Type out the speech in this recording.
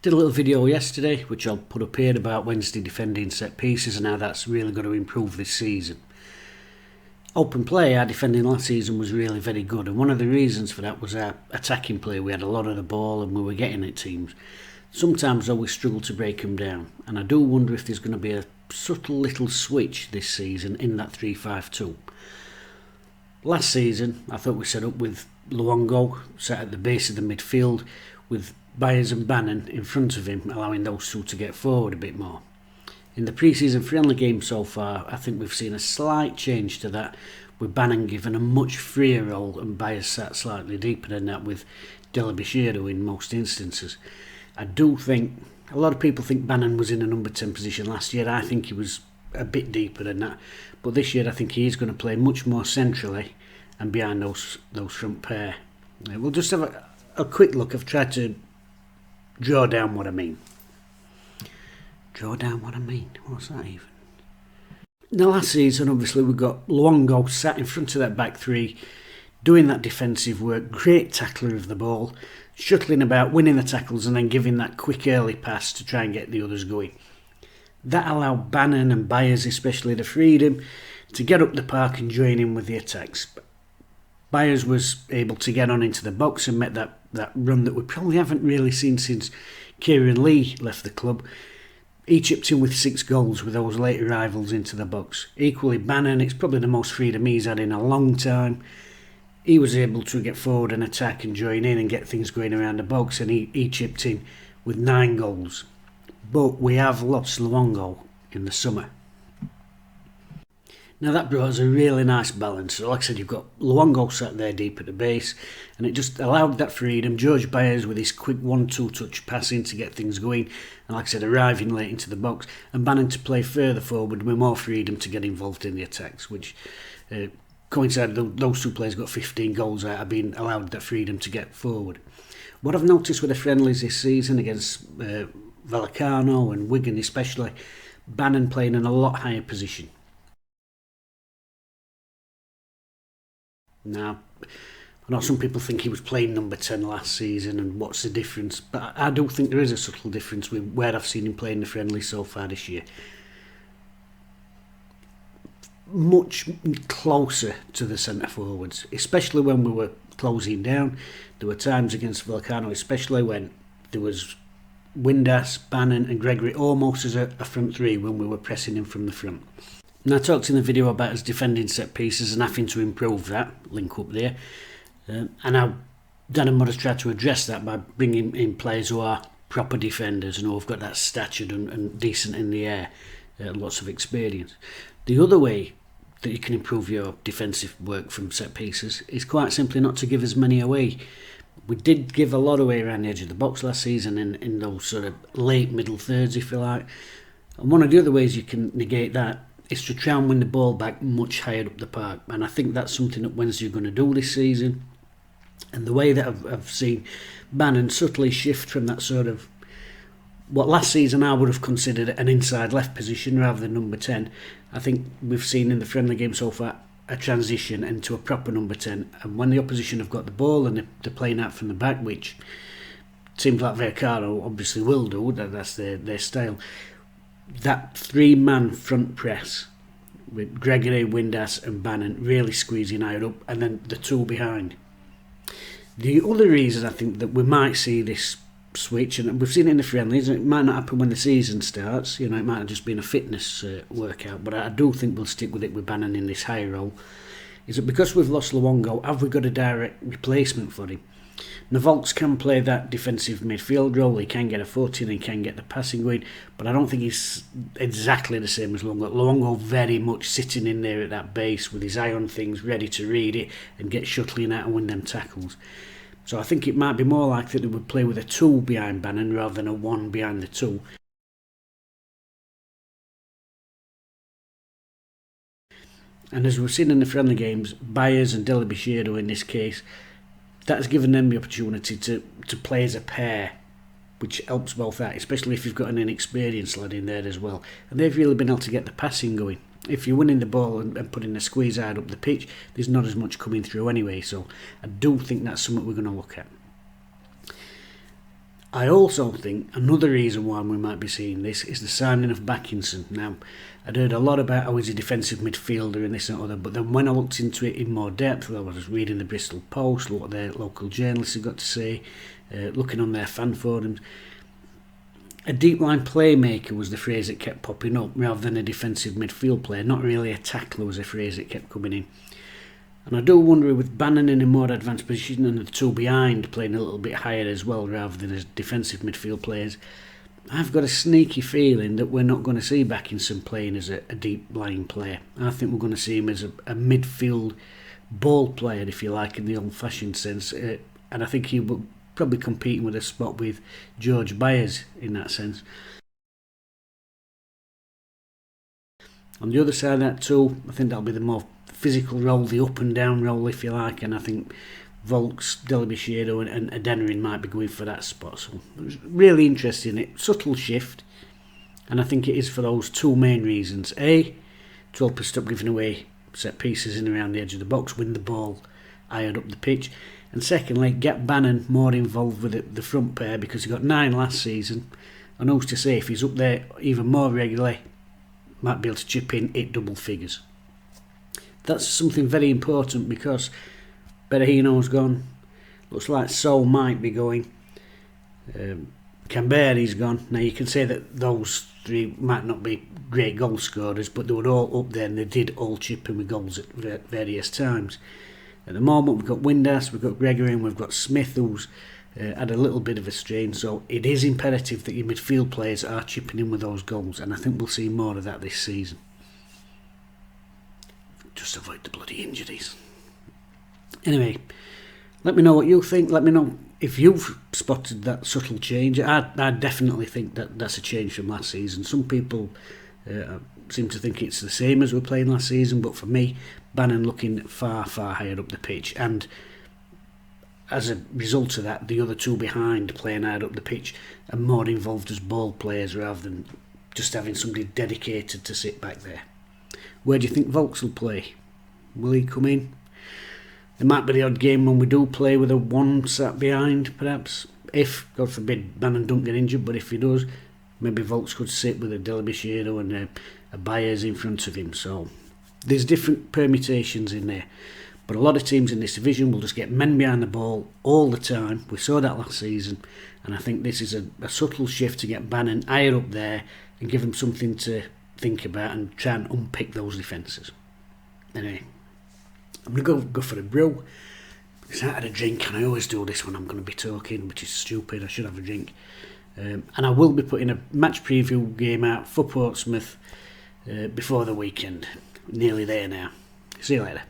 Did a little video yesterday, which I'll put up here, about Wednesday defending set pieces and how that's really going to improve this season. Open play, our defending last season was really very good, and one of the reasons for that was our attacking play. We had a lot of the ball and we were getting at teams. Sometimes though we struggled to break them down, and I do wonder if there's going to be a subtle little switch this season in that 3-5-2. Last season I thought we set up with Luongo sat at the base of the midfield with Byers and Bannon in front of him, allowing those two to get forward a bit more. In the pre-season friendly game so far, I think we've seen a slight change to that, with Bannon given a much freer role and Byers sat slightly deeper than that, with Delabishiro in most instances. I do think, a lot of people think Bannon was in a number 10 position last year. I think he was a bit deeper than that, but this year I think he is going to play much more centrally and behind those front pair. We'll just have a quick look. I've tried to draw down what I mean. Draw down what I mean? What's that even? Now last season obviously we got Luongo sat in front of that back three, doing that defensive work, great tackler of the ball, shuttling about, winning the tackles and then giving that quick early pass to try and get the others going. That allowed Bannon and Byers especially the freedom to get up the park and join in with the attacks. Byers was able to get on into the box and make that run that we probably haven't really seen since Kieran Lee left the club. He chipped in with 6 goals with those late arrivals into the box. Equally Bannon, it's probably the most freedom he's had in a long time. He was able to get forward and attack and join in and get things going around the box, and he chipped in with 9 goals. But we have lost Luongo in the summer. Now that brought us a really nice balance. So like I said, you've got Luongo sat there deep at the base, and it just allowed that freedom. George Byers with his quick 1-2 touch passing to get things going, and like I said, arriving late into the box, and Bannon to play further forward with more freedom to get involved in the attacks, which coincided. Those two players got 15 goals out of being allowed that freedom to get forward. What I've noticed with the friendlies this season against Vallecano and Wigan especially, Bannon playing in a lot higher position. Now, I know some people think he was playing number 10 last season and what's the difference, but I do think there is a subtle difference with where I've seen him playing the friendly so far this year. Much closer to the centre forwards, especially when we were closing down. There were times against Vallecano, especially when there was Windass, Bannon and Gregory almost as a front three when we were pressing him from the front. And I talked in the video about us defending set pieces and having to improve that, link up there, and how Dan and Mud has tried to address that by bringing in players who are proper defenders and who have got that stature and decent in the air, lots of experience. The other way that you can improve your defensive work from set pieces is quite simply not to give as many away. We did give a lot away around the edge of the box last season in those sort of late middle thirds, if you like, and one of the other ways you can negate that is to try and win the ball back much higher up the park, and I think that's something that Wednesday are going to do this season. And the way that I've seen Bannon subtly shift from that sort of what last season I would have considered an inside left position rather than number 10, I think we've seen in the friendly game so far a transition into a proper number 10, and when the opposition have got the ball and they're playing out from the back, which seems like Vallecano obviously will do, that's their style, that 3-man front press with Gregory, Windass and Bannon really squeezing higher up, and then the two behind. The other reason I think that we might see this switch, and we've seen it in the friendlies, and it might not happen when the season starts, it might have just been a fitness workout, but I do think we'll stick with it with Bannon in this high role, is that because we've lost Luongo, have we got a direct replacement for him? Navolks can play that defensive midfield role, he can get a foot in, he can get the passing going, but I don't think he's exactly the same as Luongo. Luongo very much sitting in there at that base with his eye on things, ready to read it and get shuttling out and win them tackles. So I think it might be more likely that we would play with a 2 behind Bannon rather than a 1 behind the 2. And as we've seen in the friendly games, Byers and Delabishiro in this case, that's given them the opportunity to play as a pair, which helps both out, especially if you've got an inexperienced lad in there as well. And they've really been able to get the passing going. If you're winning the ball and putting a squeeze hard up the pitch, there's not as much coming through anyway, so I do think that's something we're going to look at. I also think another reason why we might be seeing this is the signing of Backinson. Now, I'd heard a lot about how he's a defensive midfielder and this and other, but then when I looked into it in more depth, well, I was reading the Bristol Post, what their local journalists have got to say, looking on their fan forums. A deep line playmaker was the phrase that kept popping up rather than a defensive midfield player. Not really a tackler was a phrase that kept coming in. And I do wonder, with Bannon in a more advanced position and the two behind playing a little bit higher as well rather than as defensive midfield players, I've got a sneaky feeling that we're not going to see Backinson playing as a deep lying player. I think we're going to see him as a midfield ball player, if you like, in the old fashioned sense. And I think he will probably competing with a spot with George Byers in that sense. On the other side of that too, I think that'll be the more physical role, the up and down role, if you like, and I think Volks, Delabishiero and Adeniran might be going for that spot. So it's really interesting. It's subtle shift, and I think it is for those two main reasons. A, to help us stop giving away set pieces in around the edge of the box, win the ball higher up the pitch, and secondly, get Bannon more involved with the front pair, because he got 9 last season, and who's to say if he's up there even more regularly, might be able to chip in 8 double figures. That's something very important, because Berahino's gone, looks like Sol might be going, Camberi's gone. Now you can say that those 3 might not be great goal scorers, but they were all up there and they did all chip in with goals at various times. At the moment we've got Windass, we've got Gregory and we've got Smith, who's had a little bit of a strain, so it is imperative that your midfield players are chipping in with those goals, and I think we'll see more of that this season. Just avoid the bloody injuries. Anyway, let me know what you think. Let me know if you've spotted that subtle change. I definitely think that that's a change from last season. Some people seem to think it's the same as we were playing last season, but for me, Bannon looking far, far higher up the pitch, and as a result of that, the other 2 behind playing higher up the pitch are more involved as ball players rather than just having somebody dedicated to sit back there. Where do you think Volks will play? Will he come in? There might be the odd game when we do play with a 1 sat behind, perhaps. If, God forbid, Bannon don't get injured, but if he does, maybe Volks could sit with a Delabishiero and a Byers in front of him. So there's different permutations in there. But a lot of teams in this division will just get men behind the ball all the time. We saw that last season, and I think this is a subtle shift to get Bannon higher up there and give him something to think about and try and unpick those defences. Anyway, I'm going to go for a brew, because I had a drink, and I always do this when I'm going to be talking, which is stupid. I should have a drink. And I will be putting a match preview game out for Portsmouth before the weekend. Nearly there now. See you later.